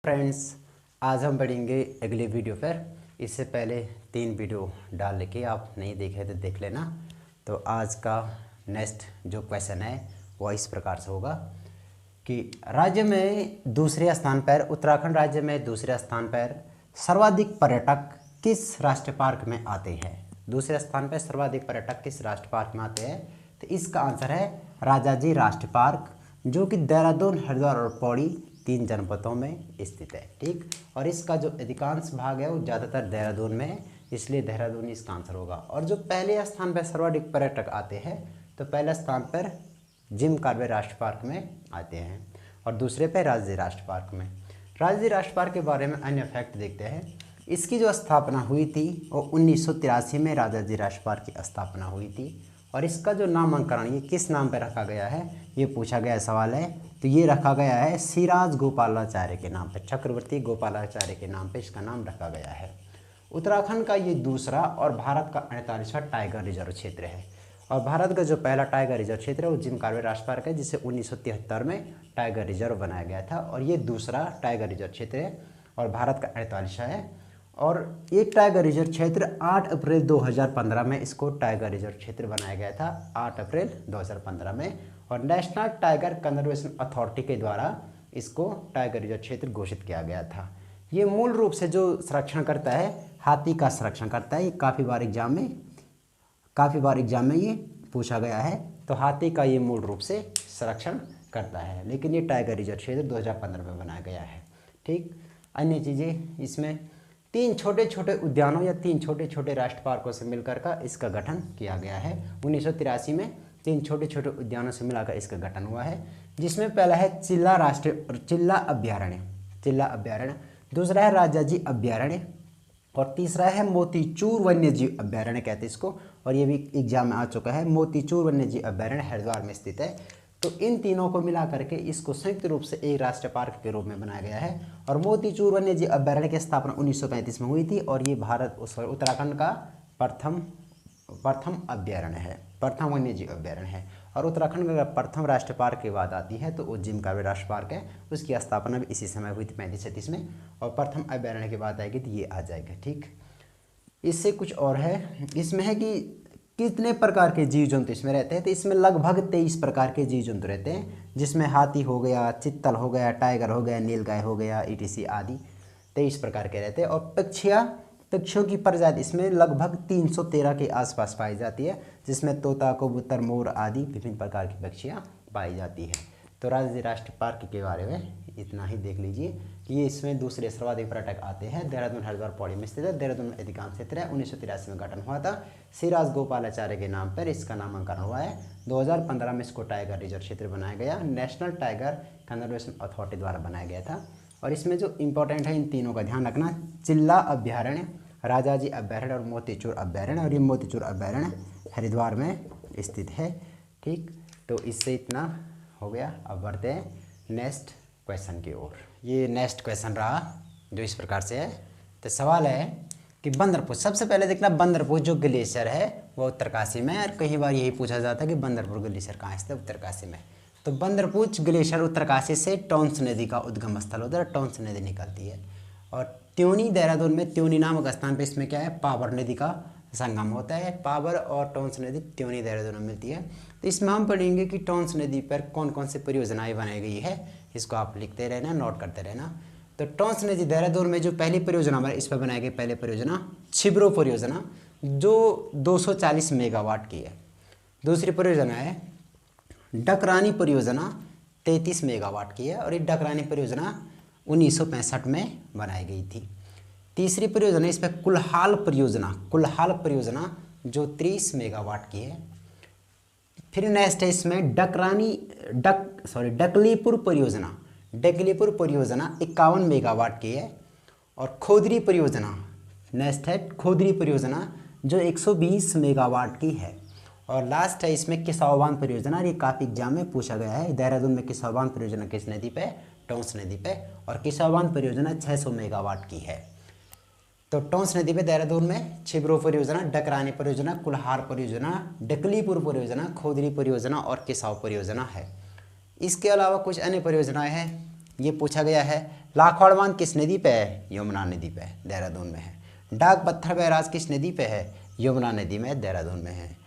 Friends, आज हम पढ़ेंगे अगले वीडियो पर। इससे पहले 3 वीडियो डाल के आप नहीं देखे तो देख लेना। तो आज का नेक्स्ट जो क्वेश्चन है वो इस प्रकार से होगा कि राज्य में दूसरे स्थान पर उत्तराखंड राज्य में दूसरे स्थान पर सर्वाधिक पर्यटक किस राष्ट्रीय पार्क में आते हैं। दूसरे स्थान पर सर्वाधिक पर्यटक किस राष्ट्रीय पार्क में आते हैं? तो इसका आंसर है राजाजी राष्ट्रीय पार्क, जो कि देहरादून, हरिद्वार और पौड़ी 3 जनपदों में स्थित है। ठीक, और इसका जो अधिकांश भाग है वो ज़्यादातर देहरादून में है, इसलिए देहरादून इसका आंसर होगा। और जो पहले स्थान पर सर्वाधिक पर्यटक आते हैं तो पहले स्थान पर जिम कार्बे राष्ट्रीय पार्क में आते हैं और दूसरे पे राजाजी राष्ट्रीय पार्क में। राजाजी राष्ट्रीय पार्क के बारे में अन्य फैक्ट देखते हैं। इसकी जो स्थापना हुई थी वो 1983 में राजाजी राष्ट्रीय पार्क की स्थापना हुई थी। और इसका जो नामकरण ये किस नाम पर रखा गया है, ये पूछा गया सवाल है। तो ये रखा गया है सिराज गोपालाचार्य के नाम पर, चक्रवर्ती गोपालाचार्य के नाम पर इसका नाम रखा गया है। उत्तराखंड का ये दूसरा और भारत का 48वां टाइगर रिजर्व क्षेत्र है। और भारत का जो पहला टाइगर रिजर्व क्षेत्र है वो जिम कार्बे राष्ट्रीय पार्क है, जिसे 1973 में टाइगर रिजर्व बनाया गया था। और ये दूसरा टाइगर रिजर्व क्षेत्र है और भारत का 48वां है। और ये टाइगर रिजर्व क्षेत्र 8 अप्रैल 2015 में इसको टाइगर रिजर्व क्षेत्र बनाया गया था, 8 अप्रैल 2015 में। और नेशनल टाइगर कंजर्वेशन अथॉरिटी के द्वारा इसको टाइगर रिजर्व क्षेत्र घोषित किया गया था। ये मूल रूप से जो संरक्षण करता है हाथी का संरक्षण करता है। ये काफ़ी बार एग्जाम में ये पूछा गया है। तो हाथी का ये मूल रूप से संरक्षण करता है, लेकिन ये टाइगर रिजर्व क्षेत्र 2015 में बनाया गया है। ठीक, अन्य चीज़ें इसमें 3 छोटे छोटे उद्यानों या 3 छोटे छोटे राष्ट्रीय पार्कों से मिलकर का इसका गठन किया गया है। 1983 में 3 छोटे छोटे उद्यानों से मिलाकर इसका गठन हुआ है, जिसमें पहला है चिल्ला अभ्यारण्य, दूसरा है राजाजी अभ्यारण्य और तीसरा है मोतीचूर वन्यजीव अभ्यारण्य कहते हैं इसको। और ये भी एग्जाम में आ चुका है। मोतीचूर वन्यजीव अभ्यारण्य हरिद्वार में स्थित है। तो इन तीनों को मिला करके इसको संयुक्त रूप से एक राष्ट्रीय पार्क के रूप में बनाया गया है। और मोतीचूर वन्यजीव अभ्यारण्य की स्थापना 1935 में हुई थी और ये उत्तराखंड का प्रथम वन्यजीव अभ्यारण्य है। और उत्तराखंड का अगर प्रथम राष्ट्रीय पार्क की बात आती है तो वो जिम कार्बे राष्ट्रीय पार्क है, उसकी स्थापना भी इसी समय हुई थी 35-36 में। और प्रथम अभ्यारण्य की बात आएगी तो ये आ जाएगा। ठीक, इससे कुछ और है, इसमें है कि कितने प्रकार के जीव जंतु इसमें रहते हैं। तो इसमें लगभग 23 प्रकार के जीव जंतु रहते हैं, जिसमें हाथी हो गया, चित्तल हो गया, टाइगर हो गया, नीलगाय हो गया, etc आदि 23 प्रकार के रहते हैं। और पक्षियों की प्रजाति इसमें लगभग 313 के आसपास पाई जाती है, जिसमें तोता, कबूतर, मोर आदि विभिन्न प्रकार की पक्षियाँ पाई जाती है। तो राजाजी राष्ट्रीय पार्क के बारे में इतना ही देख लीजिए कि ये इसमें दूसरे सर्वाधिक पर्यटक आते हैं। देहरादून, हरिद्वार, पौड़ी में स्थित है। देहरादून में अधिकांश क्षेत्र है। 1983 में गठन हुआ था सिराज गोपालाचार्य के नाम पर इसका नामांकन हुआ है। 2015 में इसको टाइगर रिजर्व क्षेत्र बनाया गया, नेशनल टाइगर कंजर्वेशन अथॉरिटी द्वारा बनाया गया था। और इसमें जो इम्पोर्टेंट है इन तीनों का ध्यान रखना, चिल्ला अभ्यारण्य, राजाजी अभ्यारण्य और मोतीचूर अभ्यारण्य। और ये मोतीचूर अभ्यारण्य हरिद्वार में स्थित है। ठीक, तो इससे इतना हो गया। अब बढ़ते हैं नेक्स्ट क्वेश्चन की ओर। ये नेक्स्ट क्वेश्चन रहा जो इस प्रकार से है। तो सवाल है कि बंदरपुर, सबसे पहले देखना बंदरपुर जो ग्लेशियर है वो उत्तरकाशी में। और कई बार यही पूछा जाता है कि बंदरपुर ग्लेशियर कहाँ स्थित है, उत्तरकाशी में। तो बंदरपुर ग्लेशियर उत्तरकाशी से टोंस नदी का उद्गम स्थल होता है, टोंस नदी निकलती है। और त्योनी, देहरादून में त्योनी नामक स्थान पर इसमें क्या है, पावर नदी का संगम होता है। पावर और टोंस नदी त्योनी, देहरादून में मिलती है। तो इसमें हम पढ़ेंगे कि टोंस नदी पर कौन कौन सी परियोजनाएं बनाई गई है, इसको आप लिखते रहना, नोट करते रहना। तो टोंस नदी देहरादून में जो पहली परियोजना इस पर बनाई गई पहली परियोजना छिब्रो परियोजना, जो 240 मेगावाट की है। दूसरी परियोजना है डकरानी परियोजना, 33 मेगावाट की है और ये डकरानी परियोजना 1965 में बनाई गई थी। तीसरी परियोजना इस पर कुल्हाल परियोजना जो 30 मेगावाट की है। फिर नेक्स्ट है इसमें डकलीपुर परियोजना 51 मेगावाट की है। और खोदरी परियोजना, नेक्स्ट है खोदरी परियोजना जो 120 मेगावाट की है। और लास्ट है इसमें किसाउबान परियोजना, ये काफ़ी एग्जाम में पूछा गया है। देहरादून में किसाउबान परियोजना किस नदी पे, टोंस नदी पे। और किसाउबान परियोजना 600 मेगावाट की है। तो टोंस नदी पे देहरादून में छिब्रो परियोजना, डकरानी परियोजना, कुल्हार परियोजना, डकलीपुर परियोजना, खोदरी परियोजना और किसाऊ परियोजना है। इसके अलावा कुछ अन्य परियोजनाएं हैं ये पूछा गया है। लाखौड़ बांध किस नदी पे है? यमुना नदी पे, देहरादून में है। डाक पत्थर बैराज किस नदी पे है? यमुना नदी में, देहरादून में है।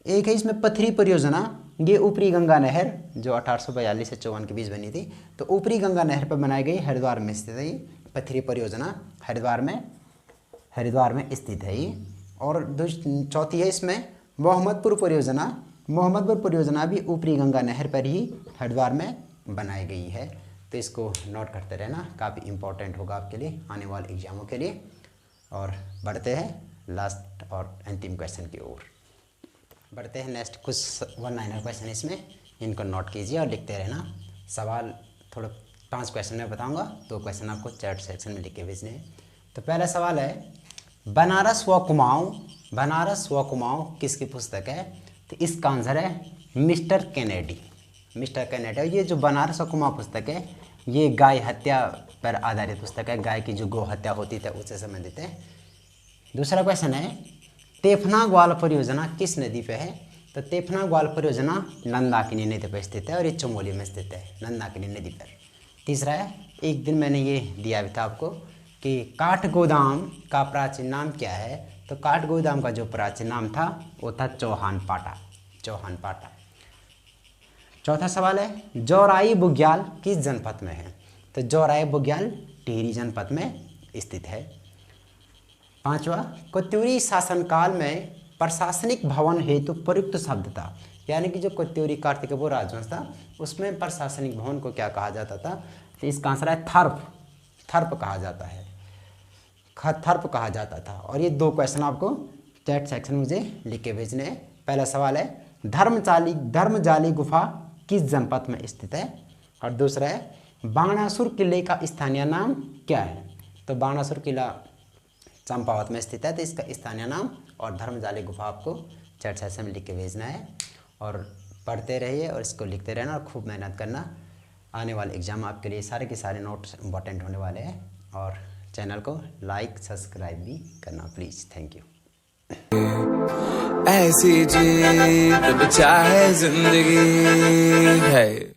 एक है इसमें पथरी परियोजना, ये ऊपरी गंगा नहर जो 1842 से 54 के बीच बनी थी, तो ऊपरी गंगा नहर पर बनाई गई, हरिद्वार में स्थित है ये पथरी परियोजना, हरिद्वार में स्थित है ये। और चौथी है इसमें मोहम्मदपुर परियोजना, मोहम्मदपुर परियोजना भी ऊपरी गंगा नहर पर ही हरिद्वार में बनाई गई है। तो इसको नोट करते रहना, काफ़ी इंपॉर्टेंट होगा आपके लिए आने वाले एग्जामों के लिए। और बढ़ते हैं लास्ट और अंतिम क्वेश्चन की ओर। बढ़ते हैं नेक्स्ट, कुछ 1-लाइनर क्वेश्चन इसमें, इनको नोट कीजिए और लिखते रहना। सवाल थोड़ा 5 क्वेश्चन में बताऊंगा, 2 क्वेश्चन आपको चैट सेक्शन में लिख के भेजने हैं। तो पहला सवाल है, बनारस व कुमाऊं किसकी पुस्तक है? तो इसका आंसर है मिस्टर कैनेडी। ये जो बनारस व कुमाऊं पुस्तक है, ये गाय हत्या पर आधारित पुस्तक है। गाय की जो गौ हत्या होती थी उससे संबंधित है। दूसरा क्वेश्चन है, तेफना ग्वाल परियोजना किस नदी पे है? तो तेफना ग्वाल परियोजना नंदाकिनी नदी पर स्थित है और ये चमोली में स्थित है, नंदाकिनी नदी पर। तीसरा है, एक दिन मैंने ये दिया भी था आपको कि काठगोदाम का प्राचीन नाम क्या है? तो काठगोदाम का जो प्राचीन नाम था वो था चौहान पाटा। चौथा सवाल है, जौराई बुग्याल किस जनपद में है? तो जौराई बुग्याल टिहरी जनपद में स्थित है। पांचवा, कोत्यूरी शासनकाल में प्रशासनिक भवन हेतु प्रयुक्त शब्द था, यानी कि जो कोत्यूरी कार्तिकेय राजवंश था उसमें प्रशासनिक भवन को क्या कहा जाता था? तो इसका आंसर है थर्प कहा जाता है, थर्प कहा जाता था। और ये 2 क्वेश्चन आपको चैट सेक्शन में मुझे लिख के भेजने हैं। पहला सवाल है, धर्मजाली गुफा किस जनपद में स्थित है? और दूसरा है, बाणासुर किले का स्थानीय नाम क्या है? तो बाणासुर किला चंपावत में स्थित है, तो इसका स्थानीय नाम और धर्मजाली गुफा आपको चैट सेक्शन में लिख के भेजना है। और पढ़ते रहिए और इसको लिखते रहना और खूब मेहनत करना। आने वाले एग्जाम आपके लिए सारे के सारे नोट्स इंपॉर्टेंट होने वाले हैं। और चैनल को लाइक सब्सक्राइब भी करना प्लीज़। Thank you. ऐसी जी चाहे जिंदगी है।